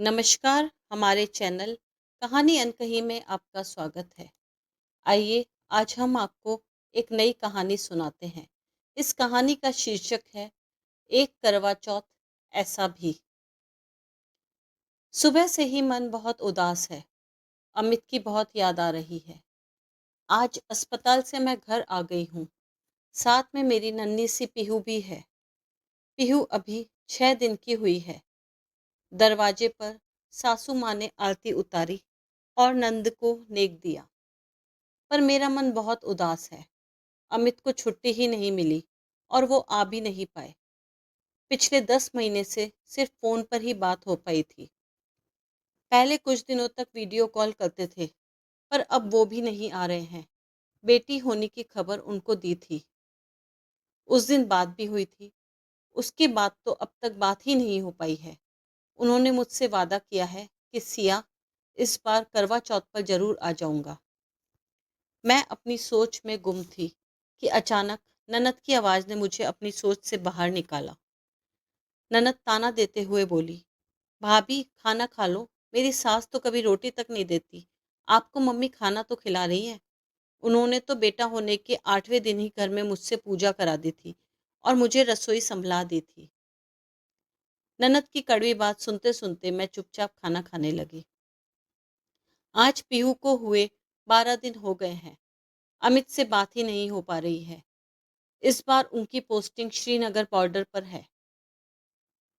नमस्कार, हमारे चैनल कहानी अनकही में आपका स्वागत है। आइए आज हम आपको एक नई कहानी सुनाते हैं। इस कहानी का शीर्षक है एक करवा चौथ ऐसा भी। सुबह से ही मन बहुत उदास है। अमित की बहुत याद आ रही है। आज अस्पताल से मैं घर आ गई हूँ। साथ में मेरी नन्ही सी पीहू भी है। पीहू अभी 6 दिन की हुई है। दरवाजे पर सासू माँ ने आरती उतारी और नंद को नेक दिया। पर मेरा मन बहुत उदास है। अमित को छुट्टी ही नहीं मिली और वो आ भी नहीं पाए। पिछले 10 महीने से सिर्फ फोन पर ही बात हो पाई थी। पहले कुछ दिनों तक वीडियो कॉल करते थे, पर अब वो भी नहीं आ रहे हैं। बेटी होने की खबर उनको दी थी। उस दिन बात भी हुई थी। उसके बाद तो अब तक बात ही नहीं हो पाई है। उन्होंने मुझसे वादा किया है कि सिया, इस बार करवा चौथ पर जरूर आ जाऊंगा। मैं अपनी सोच में गुम थी कि अचानक ननद की आवाज़ ने मुझे अपनी सोच से बाहर निकाला। ननद ताना देते हुए बोली, भाभी खाना खा लो। मेरी सास तो कभी रोटी तक नहीं देती। आपको मम्मी खाना तो खिला रही है। उन्होंने तो बेटा होने के 8वें दिन ही घर में मुझसे पूजा करा दी थी और मुझे रसोई संभला दी थी। ननद की कड़वी बात सुनते सुनते मैं चुपचाप खाना खाने लगी। आज पीहू को हुए 12 दिन हो गए हैं। अमित से बात ही नहीं हो पा रही है। इस बार उनकी पोस्टिंग श्रीनगर बॉर्डर पर है।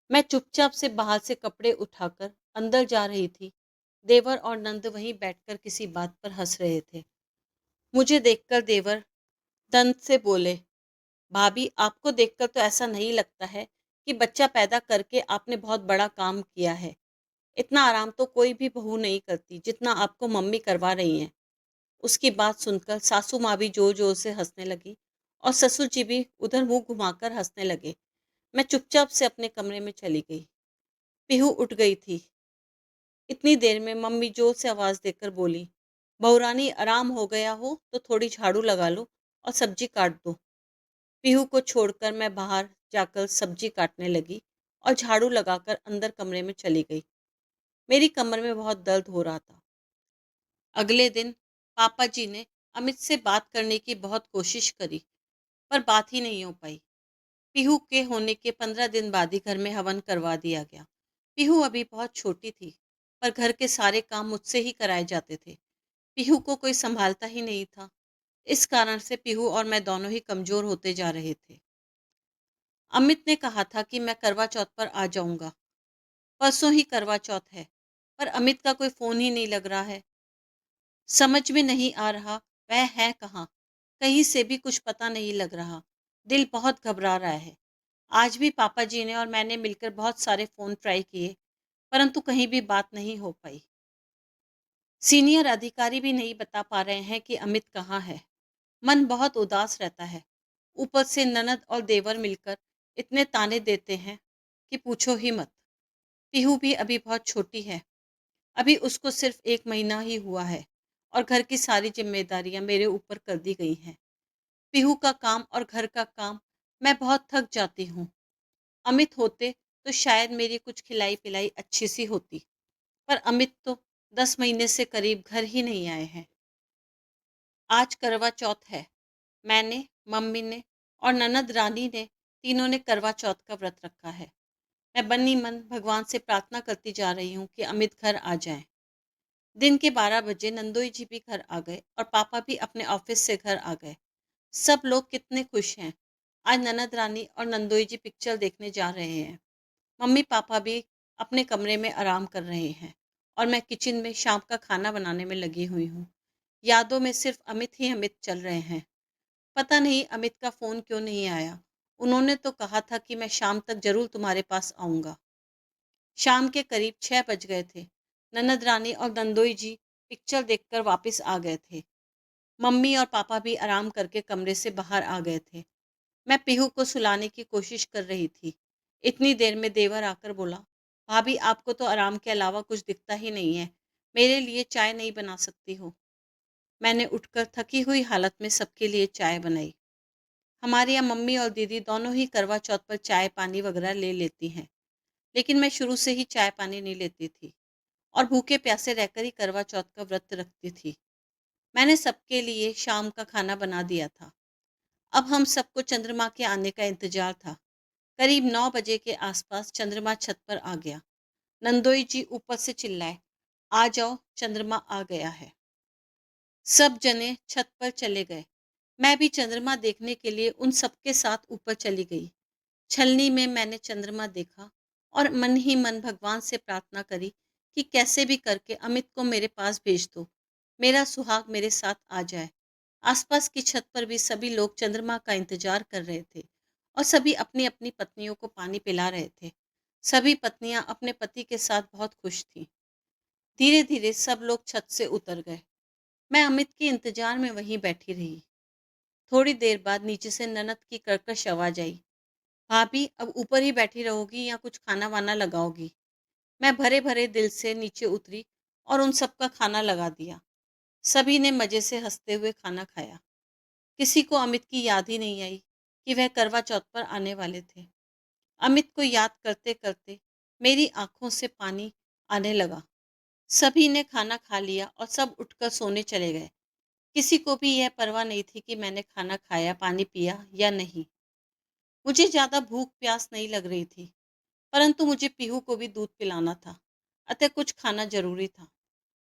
मैं चुपचाप से बाहर से कपड़े उठाकर अंदर जा रही थी। देवर और नंद वहीं बैठकर किसी बात पर हंस रहे थे। मुझे देखकर देवर दंत से बोले, भाभी आपको देखकर तो ऐसा नहीं लगता है कि बच्चा पैदा करके आपने बहुत बड़ा काम किया है। इतना आराम तो कोई भी बहू नहीं करती जितना आपको मम्मी करवा रही हैं। उसकी बात सुनकर सासू माँ भी जोर जोर से हंसने लगी और ससुर जी भी उधर मुंह घुमाकर हंसने लगे। मैं चुपचाप से अपने कमरे में चली गई। पीहू उठ गई थी। इतनी देर में मम्मी जोर से आवाज देकर बोली, बहुरानी आराम हो गया हो तो थोड़ी झाड़ू लगा लो और सब्जी काट दो। पीहू को छोड़कर मैं बाहर जाकर सब्जी काटने लगी और झाड़ू लगाकर अंदर कमरे में चली गई। मेरी कमर में बहुत दर्द हो रहा था। अगले दिन पापा जी ने अमित से बात करने की बहुत कोशिश करी, पर बात ही नहीं हो पाई। पीहू के होने के 15 दिन बाद ही घर में हवन करवा दिया गया। पीहू अभी बहुत छोटी थी, पर घर के सारे काम मुझसे ही कराए जाते थे। पीहू को कोई संभालता ही नहीं था। इस कारण से पीहू और मैं दोनों ही कमजोर होते जा रहे थे। अमित ने कहा था कि मैं करवा चौथ पर आ जाऊंगा। परसों ही करवा चौथ है, पर अमित का कोई फोन ही नहीं लग रहा है। समझ में नहीं आ रहा वह है कहाँ। कहीं से भी कुछ पता नहीं लग रहा। दिल बहुत घबरा रहा है। आज भी पापा जी ने और मैंने मिलकर बहुत सारे फ़ोन ट्राई किए, परंतु कहीं भी बात नहीं हो पाई। सीनियर अधिकारी भी नहीं बता पा रहे हैं कि अमित कहाँ है। मन बहुत उदास रहता है। ऊपर से ननद और देवर मिलकर इतने ताने देते हैं कि पूछो ही मत। पीहू भी अभी बहुत छोटी है। अभी उसको सिर्फ 1 महीना ही हुआ है और घर की सारी जिम्मेदारियां मेरे ऊपर कर दी गई हैं। पीहू का काम और घर का काम, मैं बहुत थक जाती हूँ। अमित होते तो शायद मेरी कुछ खिलाई पिलाई अच्छी सी होती, पर अमित तो 10 महीने से करीब घर ही नहीं आए हैं। आज करवा चौथ है। मैंने, मम्मी ने और ननद रानी ने, तीनों ने करवा चौथ का व्रत रखा है। मैं बन्नी मन भगवान से प्रार्थना करती जा रही हूँ कि अमित घर आ जाए। दिन के 12 बजे नंदोई जी भी घर आ गए और पापा भी अपने ऑफिस से घर आ गए। सब लोग कितने खुश हैं। आज ननद रानी और नंदोई जी पिक्चर देखने जा रहे हैं। मम्मी पापा भी अपने कमरे में आराम कर रहे हैं और मैं किचन में शाम का खाना बनाने में लगी हुई हूँ। यादों में सिर्फ अमित ही अमित चल रहे हैं। पता नहीं अमित का फ़ोन क्यों नहीं आया। उन्होंने तो कहा था कि मैं शाम तक ज़रूर तुम्हारे पास आऊँगा। शाम के करीब 6 बज गए थे। ननद रानी और नंदोई जी पिक्चर देखकर वापस आ गए थे। मम्मी और पापा भी आराम करके कमरे से बाहर आ गए थे। मैं पीहू को सुलाने की कोशिश कर रही थी। इतनी देर में देवर आकर बोला, भाभी आपको तो आराम के अलावा कुछ दिखता ही नहीं है। मेरे लिए चाय नहीं बना सकती हो? मैंने उठकर थकी हुई हालत में सबके लिए चाय बनाई। हमारे यहाँ मम्मी और दीदी दोनों ही करवा चौथ पर चाय पानी वगैरह ले लेती हैं। लेकिन मैं शुरू से ही चाय पानी नहीं लेती थी और भूखे प्यासे रहकर ही करवा चौथ का व्रत रखती थी। मैंने सबके लिए शाम का खाना बना दिया था। अब हम सबको चंद्रमा के आने का इंतजार था। करीब 9 बजे के आसपास चंद्रमा छत पर आ गया। नंदोई जी ऊपर से चिल्लाए, आ जाओ, चंद्रमा आ गया है। सब जने छत पर चले गए। मैं भी चंद्रमा देखने के लिए उन सबके साथ ऊपर चली गई। छलनी में मैंने चंद्रमा देखा और मन ही मन भगवान से प्रार्थना करी कि कैसे भी करके अमित को मेरे पास भेज दो, मेरा सुहाग मेरे साथ आ जाए। आसपास की छत पर भी सभी लोग चंद्रमा का इंतजार कर रहे थे और सभी अपनी अपनी पत्नियों को पानी पिला रहे थे। सभी पत्नियां अपने पति के साथ बहुत खुश थीं। धीरे धीरे सब लोग छत से उतर गए। मैं अमित के इंतजार में वहीं बैठी रही। थोड़ी देर बाद नीचे से ननद की कर्कश आवाज आई, भाभी अब ऊपर ही बैठी रहोगी या कुछ खाना वाना लगाओगी? मैं भरे भरे दिल से नीचे उतरी और उन सबका खाना लगा दिया। सभी ने मजे से हंसते हुए खाना खाया। किसी को अमित की याद ही नहीं आई कि वह करवा चौथ पर आने वाले थे। अमित को याद करते करते मेरी आंखों से पानी आने लगा। सभी ने खाना खा लिया और सब उठकर सोने चले गए। किसी को भी यह परवाह नहीं थी कि मैंने खाना खाया, पानी पिया या नहीं। मुझे ज़्यादा भूख प्यास नहीं लग रही थी, परंतु मुझे पीहू को भी दूध पिलाना था, अतः कुछ खाना जरूरी था।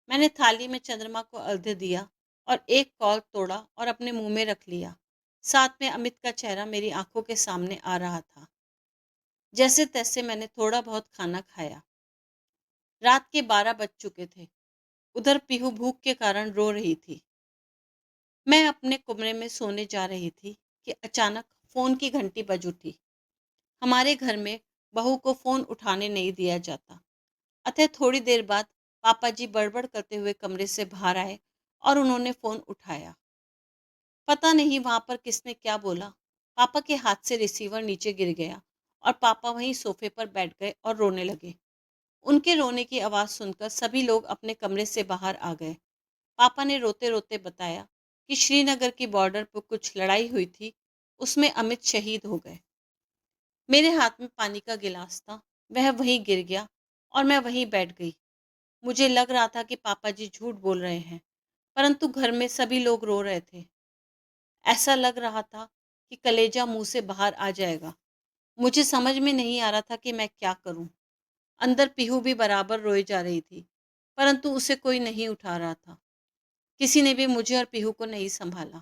मैंने थाली में चंद्रमा को अर्घ्य दिया और एक कौल तोड़ा और अपने मुंह में रख लिया। साथ में अमित का चेहरा मेरी आंखों के सामने आ रहा था। जैसे तैसे मैंने थोड़ा बहुत खाना खाया। रात के 12 बज चुके थे। उधर पीहू भूख के कारण रो रही थी। मैं अपने कमरे में सोने जा रही थी कि अचानक फोन की घंटी बज उठी। हमारे घर में बहू को फोन उठाने नहीं दिया जाता, अतः थोड़ी देर बाद पापा जी बड़बड़ करते हुए कमरे से बाहर आए और उन्होंने फोन उठाया। पता नहीं वहां पर किसने क्या बोला, पापा के हाथ से रिसीवर नीचे गिर गया और पापा वहीं सोफे पर बैठ गए और रोने लगे। उनके रोने की आवाज़ सुनकर सभी लोग अपने कमरे से बाहर आ गए। पापा ने रोते रोते बताया कि श्रीनगर की बॉर्डर पर कुछ लड़ाई हुई थी, उसमें अमित शहीद हो गए। मेरे हाथ में पानी का गिलास था, वह वहीं गिर गया और मैं वहीं बैठ गई। मुझे लग रहा था कि पापा जी झूठ बोल रहे हैं, परंतु घर में सभी लोग रो रहे थे। ऐसा लग रहा था कि कलेजा मुंह से बाहर आ जाएगा। मुझे समझ में नहीं आ रहा था कि मैं क्या करूं। अंदर पीहू भी बराबर रोए जा रही थी, परंतु उसे कोई नहीं उठा रहा था। किसी ने भी मुझे और पीहू को नहीं संभाला।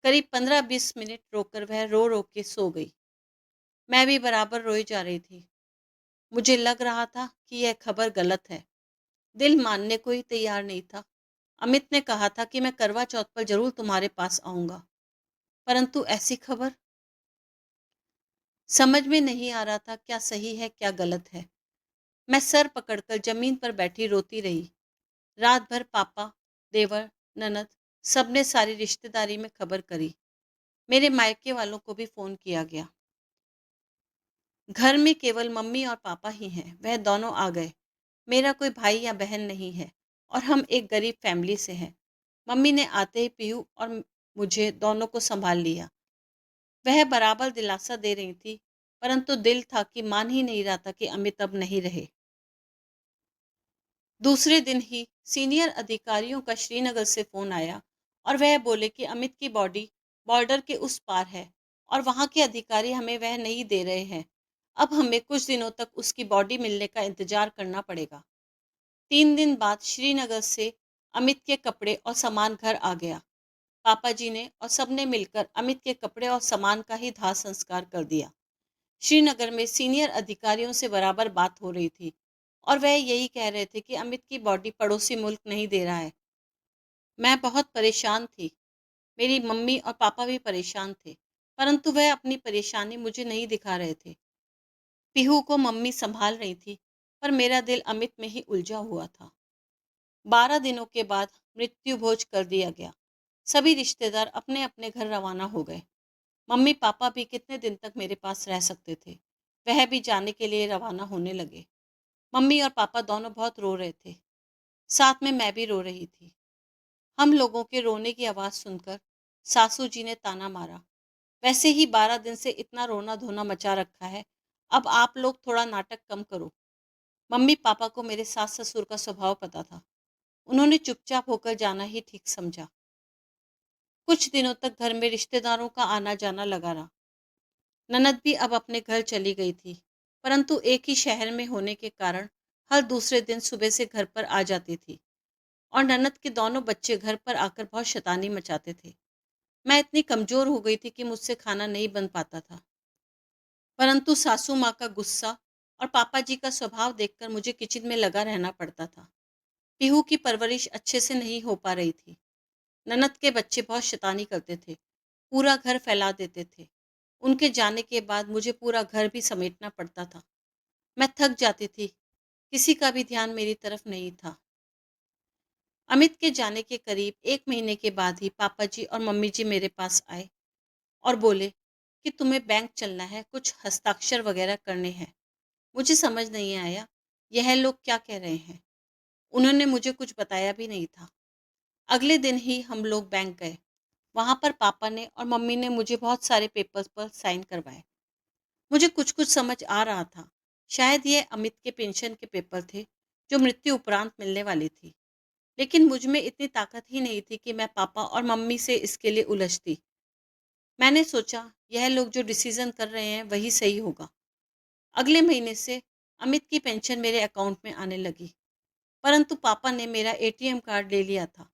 करीब 15-20 मिनट रोकर वह रो रो के सो गई। मैं भी बराबर रोई जा रही थी। मुझे लग रहा था कि यह खबर गलत है। दिल मानने को ही तैयार नहीं था। अमित ने कहा था कि मैं करवा चौथ पर जरूर तुम्हारे पास आऊंगा, परंतु ऐसी खबर समझ में नहीं आ रहा था क्या सही है क्या गलत है। मैं सर पकड़कर जमीन पर बैठी रोती रही। रात भर पापा, देवर, ननद सबने सारी रिश्तेदारी में खबर करी। मेरे मायके वालों को भी फोन किया गया। घर में केवल मम्मी और पापा ही हैं, वह दोनों आ गए। मेरा कोई भाई या बहन नहीं है और हम एक गरीब फैमिली से हैं। मम्मी ने आते ही पीहू और मुझे दोनों को संभाल लिया। वह बराबर दिलासा दे रही थी, परंतु दिल था कि मान ही नहीं रहा था कि अमित अब नहीं रहे। दूसरे दिन ही सीनियर अधिकारियों का श्रीनगर से फोन आया और वह बोले कि अमित की बॉडी बॉर्डर के उस पार है और वहां के अधिकारी हमें वह नहीं दे रहे हैं। अब हमें कुछ दिनों तक उसकी बॉडी मिलने का इंतजार करना पड़ेगा। 3 दिन बाद श्रीनगर से अमित के कपड़े और सामान घर आ गया। पापा जी ने और सबने मिलकर अमित के कपड़े और सामान का ही दाह संस्कार कर दिया। श्रीनगर में सीनियर अधिकारियों से बराबर बात हो रही थी और वह यही कह रहे थे कि अमित की बॉडी पड़ोसी मुल्क नहीं दे रहा है। मैं बहुत परेशान थी। मेरी मम्मी और पापा भी परेशान थे, परंतु वह अपनी परेशानी मुझे नहीं दिखा रहे थे। पीहू को मम्मी संभाल रही थी, पर मेरा दिल अमित में ही उलझा हुआ था। 12 दिनों के बाद मृत्यु भोज कर दिया गया। सभी रिश्तेदार अपने अपने घर रवाना हो गए। मम्मी पापा भी कितने दिन तक मेरे पास रह सकते थे, वह भी जाने के लिए रवाना होने लगे। मम्मी और पापा दोनों बहुत रो रहे थे, साथ में मैं भी रो रही थी। हम लोगों के रोने की आवाज़ सुनकर सासू जी ने ताना मारा, वैसे ही 12 दिन से इतना रोना धोना मचा रखा है, अब आप लोग थोड़ा नाटक कम करो। मम्मी पापा को मेरे सास ससुर का स्वभाव पता था। उन्होंने चुपचाप होकर जाना ही ठीक समझा। कुछ दिनों तक घर में रिश्तेदारों का आना जाना लगा रहा। ननद भी अब अपने घर चली गई थी, परंतु एक ही शहर में होने के कारण हर दूसरे दिन सुबह से घर पर आ जाती थी। और ननद के दोनों बच्चे घर पर आकर बहुत शैतानी मचाते थे। मैं इतनी कमजोर हो गई थी कि मुझसे खाना नहीं बन पाता था, परंतु सासू माँ का गुस्सा और पापा जी का स्वभाव देखकर मुझे किचन में लगा रहना पड़ता था। पीहू की परवरिश अच्छे से नहीं हो पा रही थी। ननद के बच्चे बहुत शैतानी करते थे, पूरा घर फैला देते थे। उनके जाने के बाद मुझे पूरा घर भी समेटना पड़ता था। मैं थक जाती थी, किसी का भी ध्यान मेरी तरफ नहीं था। अमित के जाने के करीब 1 महीने के बाद ही पापा जी और मम्मी जी मेरे पास आए और बोले कि तुम्हें बैंक चलना है, कुछ हस्ताक्षर वगैरह करने हैं। मुझे समझ नहीं आया यह लोग क्या कह रहे हैं। उन्होंने मुझे कुछ बताया भी नहीं था। अगले दिन ही हम लोग बैंक गए। वहां पर पापा ने और मम्मी ने मुझे बहुत सारे पेपर्स पर साइन करवाए। मुझे कुछ कुछ समझ आ रहा था। शायद ये अमित के पेंशन के पेपर थे जो मृत्यु उपरांत मिलने वाली थी। लेकिन मुझ में इतनी ताकत ही नहीं थी कि मैं पापा और मम्मी से इसके लिए उलझती। मैंने सोचा यह लोग जो डिसीजन कर रहे हैं वही सही होगा। अगले महीने से अमित की पेंशन मेरे अकाउंट में आने लगी, परंतु पापा ने मेरा एटीएम कार्ड ले लिया था।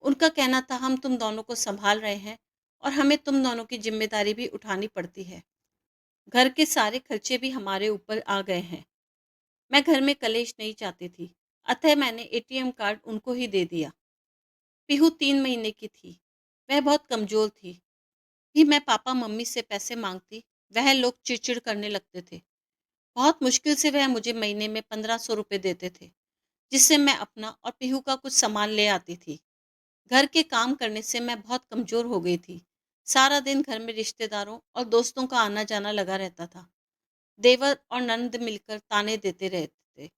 उनका कहना था हम तुम दोनों को संभाल रहे हैं और हमें तुम दोनों की जिम्मेदारी भी उठानी पड़ती है। घर के सारे खर्चे भी हमारे ऊपर आ गए हैं। मैं घर में कलेश नहीं चाहती थी, अतः मैंने एटीएम कार्ड उनको ही दे दिया। पीहू 3 महीने की थी। वह बहुत कमजोर थी। भी मैं पापा मम्मी से पैसे मांगती, वह लोग चिड़चिड़ करने लगते थे। बहुत मुश्किल से वह मुझे महीने में 1500 रुपये देते थे, जिससे मैं अपना और पीहू का कुछ सामान ले आती थी। घर के काम करने से मैं बहुत कमजोर हो गई थी। सारा दिन घर में रिश्तेदारों और दोस्तों का आना जाना लगा रहता था। देवर और नंद मिलकर ताने देते रहते थे।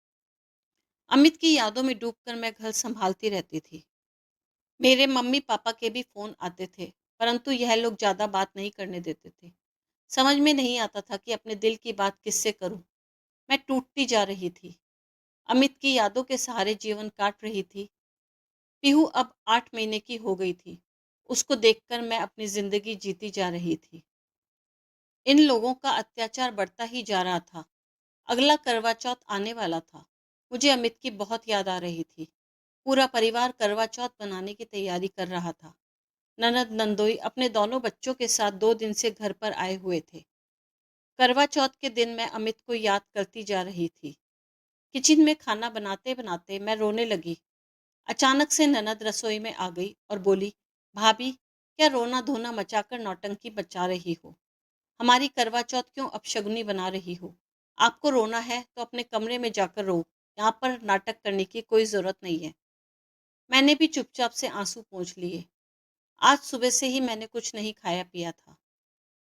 अमित की यादों में डूबकर मैं घर संभालती रहती थी। मेरे मम्मी पापा के भी फोन आते थे, परंतु यह लोग ज्यादा बात नहीं करने देते थे। समझ में नहीं आता था कि अपने दिल की बात किससे करूं। मैं टूटती जा रही थी। अमित की यादों के सहारे जीवन काट रही थी। पीहू अब 8 महीने की हो गई थी। उसको देखकर मैं अपनी जिंदगी जीती जा रही थी। इन लोगों का अत्याचार बढ़ता ही जा रहा था। अगला करवा चौथ आने वाला था। मुझे अमित की बहुत याद आ रही थी। पूरा परिवार करवा चौथ बनाने की तैयारी कर रहा था। ननद नंदोई अपने दोनों बच्चों के साथ 2 दिन से घर पर आए हुए थे। करवा चौथ के दिन मैं अमित को याद करती जा रही थी। किचन में खाना बनाते बनाते मैं रोने लगी। अचानक से ननद रसोई में आ गई और बोली, भाभी क्या रोना धोना मचाकर नौटंकी बचा रही हो? हमारी करवा चौथ क्यों अपशगुनी बना रही हो? आपको रोना है तो अपने कमरे में जाकर रो, यहाँ पर नाटक करने की कोई जरूरत नहीं है। मैंने भी चुपचाप से आंसू पोंछ लिए। आज सुबह से ही मैंने कुछ नहीं खाया पिया था।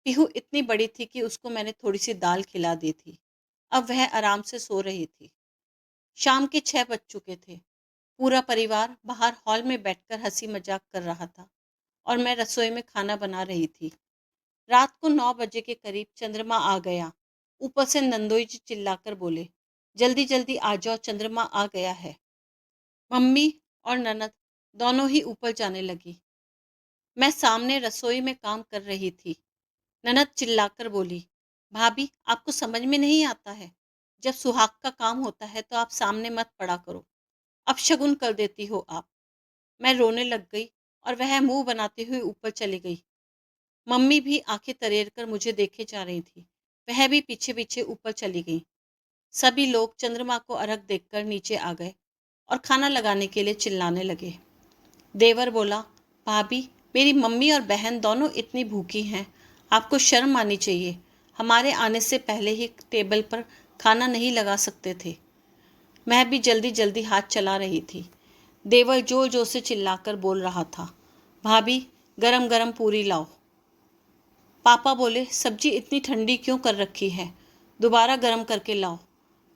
पीहू इतनी बड़ी थी कि उसको मैंने थोड़ी सी दाल खिला दी थी। अब वह आराम से सो रही थी। शाम के 6 बज चुके थे। पूरा परिवार बाहर हॉल में बैठकर हंसी मजाक कर रहा था और मैं रसोई में खाना बना रही थी। रात को 9 बजे के करीब चंद्रमा आ गया। ऊपर से नंदोई जी चिल्लाकर बोले, जल्दी जल्दी आ जाओ, चंद्रमा आ गया है। मम्मी और ननद दोनों ही ऊपर जाने लगी। मैं सामने रसोई में काम कर रही थी। ननद चिल्लाकर बोली, भाभी आपको समझ में नहीं आता है? जब सुहाग का काम होता है तो आप सामने मत पड़ा करो, अब शगुन कर देती हो आप। मैं रोने लग गई और वह मुंह बनाते हुए ऊपर चली गई। मम्मी भी आंखें तरेर कर मुझे देखे जा रही थी। वह भी पीछे पीछे ऊपर चली गई। सभी लोग चंद्रमा को अर्घ देखकर नीचे आ गए और खाना लगाने के लिए चिल्लाने लगे। देवर बोला, भाभी मेरी मम्मी और बहन दोनों इतनी भूखी हैं, आपको शर्म आनी चाहिए। हमारे आने से पहले ही टेबल पर खाना नहीं लगा सकते थे। मैं भी जल्दी जल्दी हाथ चला रही थी। देवर जोर जोर से चिल्लाकर बोल रहा था, भाभी गरम गरम पूरी लाओ। पापा बोले, सब्जी इतनी ठंडी क्यों कर रखी है, दोबारा गर्म करके लाओ।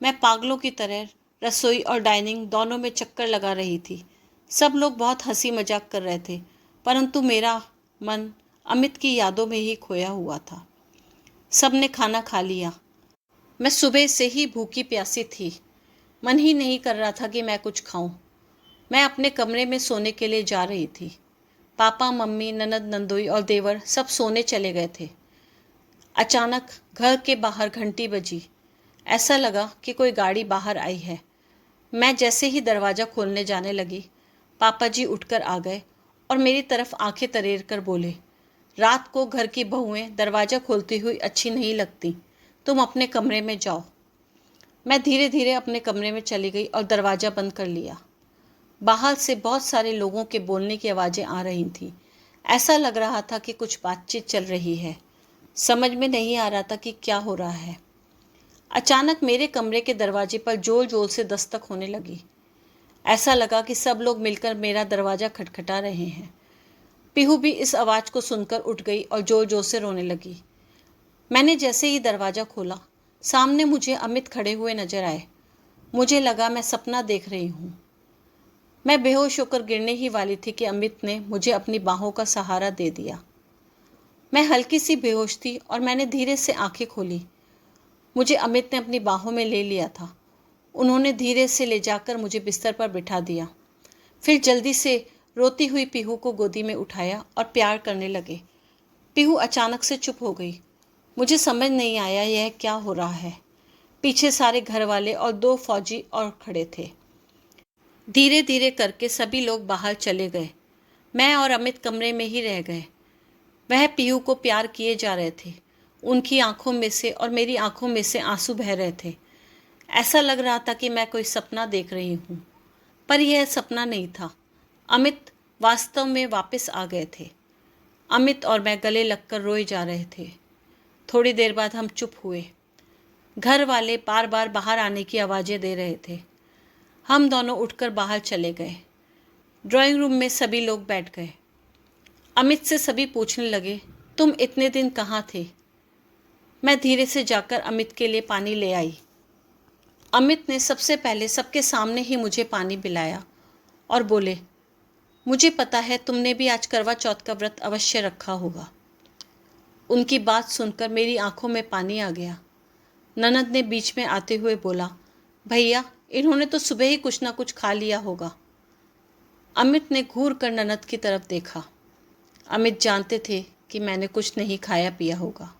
मैं पागलों की तरह रसोई और डाइनिंग दोनों में चक्कर लगा रही थी। सब लोग बहुत हंसी मजाक कर रहे थे, परंतु मेरा मन अमित की यादों में ही खोया हुआ था। सब ने खाना खा लिया। मैं सुबह से ही भूखी प्यासी थी। मन ही नहीं कर रहा था कि मैं कुछ खाऊं। मैं अपने कमरे में सोने के लिए जा रही थी। पापा, मम्मी, ननद, नंदोई और देवर सब सोने चले गए थे। अचानक घर के बाहर घंटी बजी। ऐसा लगा कि कोई गाड़ी बाहर आई है। मैं जैसे ही दरवाज़ा खोलने जाने लगी, पापा जी उठकर आ गए और मेरी तरफ आंखें तरेर कर बोले, रात को घर की बहुएं दरवाज़ा खोलती हुई अच्छी नहीं लगती, तुम अपने कमरे में जाओ। मैं धीरे धीरे अपने कमरे में चली गई और दरवाज़ा बंद कर लिया। बाहर से बहुत सारे लोगों के बोलने की आवाज़ें आ रही थीं। ऐसा लग रहा था कि कुछ बातचीत चल रही है। समझ में नहीं आ रहा था कि क्या हो रहा है। अचानक मेरे कमरे के दरवाजे पर जोर जोर से दस्तक होने लगी। ऐसा लगा कि सब लोग मिलकर मेरा दरवाज़ा खटखटा रहे हैं। पीहू भी इस आवाज़ को सुनकर उठ गई और जोर जोर से रोने लगी। मैंने जैसे ही दरवाज़ा खोला, सामने मुझे अमित खड़े हुए नजर आए। मुझे लगा मैं सपना देख रही हूँ। मैं बेहोश होकर गिरने ही वाली थी कि अमित ने मुझे अपनी बाहों का सहारा दे दिया। मैं हल्की सी बेहोश थी और मैंने धीरे से आंखें खोली। मुझे अमित ने अपनी बाहों में ले लिया था। उन्होंने धीरे से ले जाकर मुझे बिस्तर पर बिठा दिया। फिर जल्दी से रोती हुई पीहू को गोदी में उठाया और प्यार करने लगे। पीहू अचानक से चुप हो गई। मुझे समझ नहीं आया यह क्या हो रहा है। पीछे सारे घर वाले और 2 फौजी और खड़े थे। धीरे धीरे करके सभी लोग बाहर चले गए। मैं और अमित कमरे में ही रह गए। वह पीहू को प्यार किए जा रहे थे। उनकी आंखों में से और मेरी आंखों में से आंसू बह रहे थे। ऐसा लग रहा था कि मैं कोई सपना देख रही हूँ, पर यह सपना नहीं था। अमित वास्तव में वापस आ गए थे। अमित और मैं गले लगकर रोए जा रहे थे। थोड़ी देर बाद हम चुप हुए। घर वाले बार बार बाहर आने की आवाज़ें दे रहे थे। हम दोनों उठकर बाहर चले गए। ड्राइंग रूम में सभी लोग बैठ गए। अमित से सभी पूछने लगे, तुम इतने दिन कहाँ थे? मैं धीरे से जाकर अमित के लिए पानी ले आई। अमित ने सबसे पहले सबके सामने ही मुझे पानी पिलाया और बोले, मुझे पता है तुमने भी आज करवा चौथ का व्रत अवश्य रखा होगा। उनकी बात सुनकर मेरी आंखों में पानी आ गया। ननद ने बीच में आते हुए बोला, भैया इन्होंने तो सुबह ही कुछ ना कुछ खा लिया होगा। अमित ने घूर कर ननद की तरफ देखा। अमित जानते थे कि मैंने कुछ नहीं खाया पिया होगा।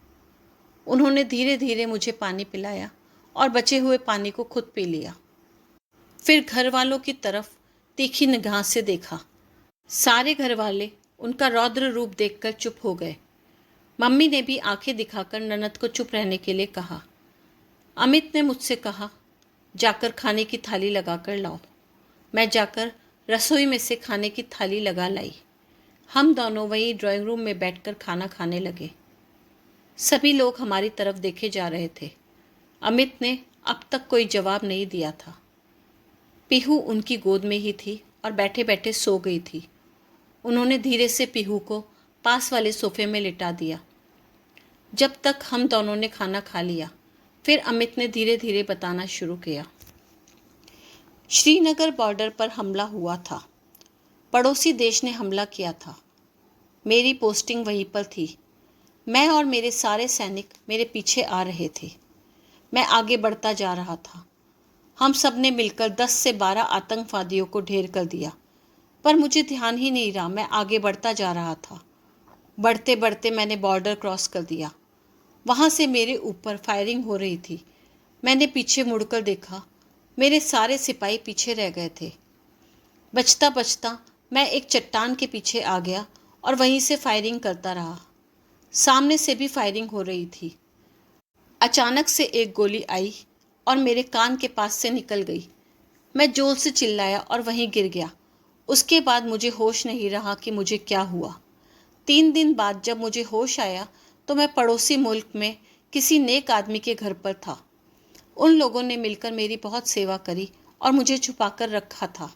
उन्होंने धीरे धीरे मुझे पानी पिलाया और बचे हुए पानी को खुद पी लिया। फिर घर वालों की तरफ तीखी निगाह से देखा। सारे घर वाले उनका रौद्र रूप देखकर चुप हो गए। मम्मी ने भी आंखें दिखाकर ननद को चुप रहने के लिए कहा। अमित ने मुझसे कहा, जाकर खाने की थाली लगा कर लाओ। मैं जाकर रसोई में से खाने की थाली लगा लाई। हम दोनों वहीं ड्राइंग रूम में बैठकर खाना खाने लगे। सभी लोग हमारी तरफ देखे जा रहे थे। अमित ने अब तक कोई जवाब नहीं दिया था। पीहू उनकी गोद में ही थी और बैठे बैठे सो गई थी। उन्होंने धीरे से पीहू को पास वाले सोफे में लिटा दिया। जब तक हम दोनों ने खाना खा लिया, फिर अमित ने धीरे धीरे बताना शुरू किया। श्रीनगर बॉर्डर पर हमला हुआ था। पड़ोसी देश ने हमला किया था। मेरी पोस्टिंग वहीं पर थी। मैं और मेरे सारे सैनिक मेरे पीछे आ रहे थे। मैं आगे बढ़ता जा रहा था। हम सब ने मिलकर 10 से 12 आतंकवादियों को ढेर कर दिया, पर मुझे ध्यान ही नहीं रहा। मैं आगे बढ़ता जा रहा था। बढ़ते बढ़ते मैंने बॉर्डर क्रॉस कर दिया। वहाँ से मेरे ऊपर फायरिंग हो रही थी। मैंने पीछे मुड़कर देखा। मेरे सारे सिपाही पीछे रह गए थे। बचता बचता मैं एक चट्टान के पीछे आ गया और वहीं से फायरिंग करता रहा। सामने से भी फायरिंग हो रही थी। अचानक से एक गोली आई और मेरे कान के पास से निकल गई। मैं जोर से चिल्लाया और वहीं गिर गया। उसके बाद मुझे होश नहीं रहा कि मुझे क्या हुआ। 3 दिन बाद जब मुझे होश आया तो मैं पड़ोसी मुल्क में किसी नेक आदमी के घर पर था। उन लोगों ने मिलकर मेरी बहुत सेवा करी और मुझे छुपाकर रखा था।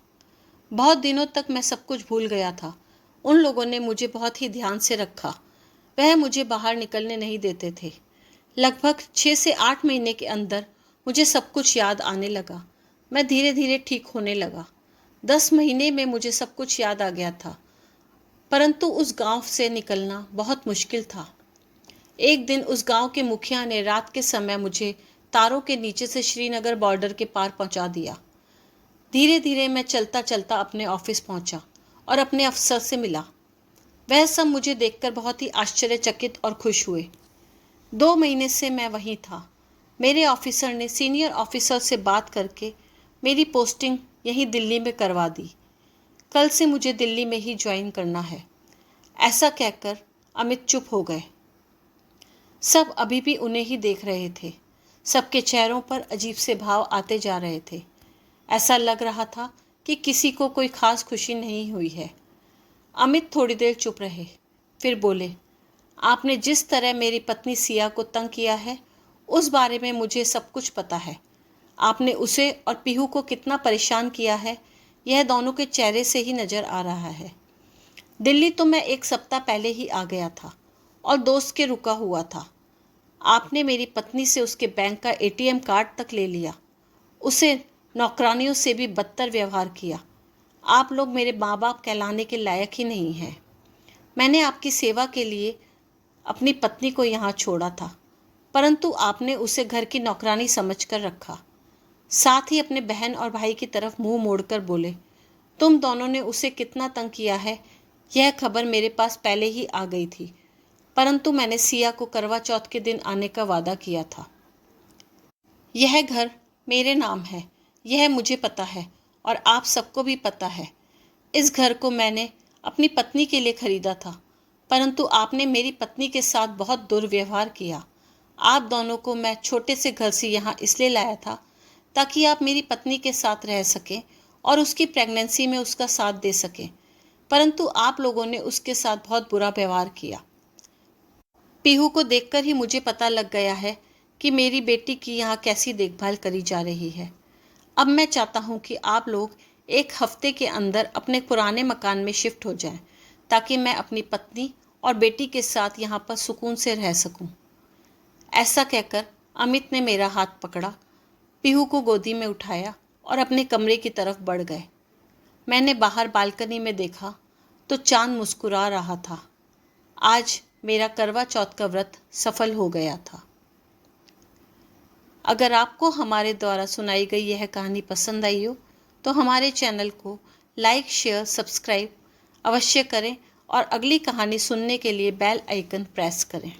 बहुत दिनों तक मैं सब कुछ भूल गया था। उन लोगों ने मुझे बहुत ही ध्यान से रखा। वह मुझे बाहर निकलने नहीं देते थे। लगभग 6 से 8 महीने के अंदर मुझे सब कुछ याद आने लगा। मैं धीरे धीरे ठीक होने लगा। 10 महीने में मुझे सब कुछ याद आ गया था, परंतु उस गांव से निकलना बहुत मुश्किल था। एक दिन उस गांव के मुखिया ने रात के समय मुझे तारों के नीचे से श्रीनगर बॉर्डर के पार पहुंचा दिया। धीरे धीरे मैं चलता चलता अपने ऑफिस पहुंचा और अपने अफसर से मिला। वह सब मुझे देखकर बहुत ही आश्चर्यचकित और खुश हुए। 2 महीने से मैं वहीं था। मेरे ऑफिसर ने सीनियर ऑफिसर से बात करके मेरी पोस्टिंग यहीं दिल्ली में करवा दी। कल से मुझे दिल्ली में ही ज्वाइन करना है। ऐसा कहकर अमित चुप हो गए। सब अभी भी उन्हें ही देख रहे थे। सबके चेहरों पर अजीब से भाव आते जा रहे थे। ऐसा लग रहा था कि किसी को कोई खास खुशी नहीं हुई है। अमित थोड़ी देर चुप रहे, फिर बोले, आपने जिस तरह मेरी पत्नी सिया को तंग किया है उस बारे में मुझे सब कुछ पता है। आपने उसे और पीहू को कितना परेशान किया है यह दोनों के चेहरे से ही नज़र आ रहा है। दिल्ली तो मैं 1 सप्ताह पहले ही आ गया था और दोस्त के रुका हुआ था। आपने मेरी पत्नी से उसके बैंक का एटीएम कार्ड तक ले लिया। उसे नौकरानियों से भी बदतर व्यवहार किया। आप लोग मेरे माँ बाप कहलाने के लायक ही नहीं हैं। मैंने आपकी सेवा के लिए अपनी पत्नी को यहाँ छोड़ा था, परंतु आपने उसे घर की नौकरानी समझकर रखा। साथ ही अपने बहन और भाई की तरफ मुंह मोड़कर बोले, तुम दोनों ने उसे कितना तंग किया है यह खबर मेरे पास पहले ही आ गई थी, परंतु मैंने सिया को करवा चौथ के दिन आने का वादा किया था। यह घर मेरे नाम है, यह मुझे पता है और आप सबको भी पता है। इस घर को मैंने अपनी पत्नी के लिए खरीदा था, परंतु आपने मेरी पत्नी के साथ बहुत दुर्व्यवहार किया। आप दोनों को मैं छोटे से घर से यहाँ इसलिए लाया था ताकि आप मेरी पत्नी के साथ रह सकें और उसकी प्रेगनेंसी में उसका साथ दे सकें, परंतु आप लोगों ने उसके साथ बहुत बुरा व्यवहार किया। पीहू को देखकर ही मुझे पता लग गया है कि मेरी बेटी की यहाँ कैसी देखभाल करी जा रही है। अब मैं चाहता हूँ कि आप लोग 1 हफ्ते के अंदर अपने पुराने मकान में शिफ्ट हो जाएं, ताकि मैं अपनी पत्नी और बेटी के साथ यहाँ पर सुकून से रह सकूँ। ऐसा कहकर अमित ने मेरा हाथ पकड़ा, पीहू को गोदी में उठाया और अपने कमरे की तरफ बढ़ गए। मैंने बाहर बालकनी में देखा तो चांद मुस्कुरा रहा था। आज मेरा करवा चौथ का व्रत सफल हो गया था। अगर आपको हमारे द्वारा सुनाई गई यह कहानी पसंद आई हो तो हमारे चैनल को लाइक, शेयर, सब्सक्राइब अवश्य करें और अगली कहानी सुनने के लिए बेल आइकन प्रेस करें।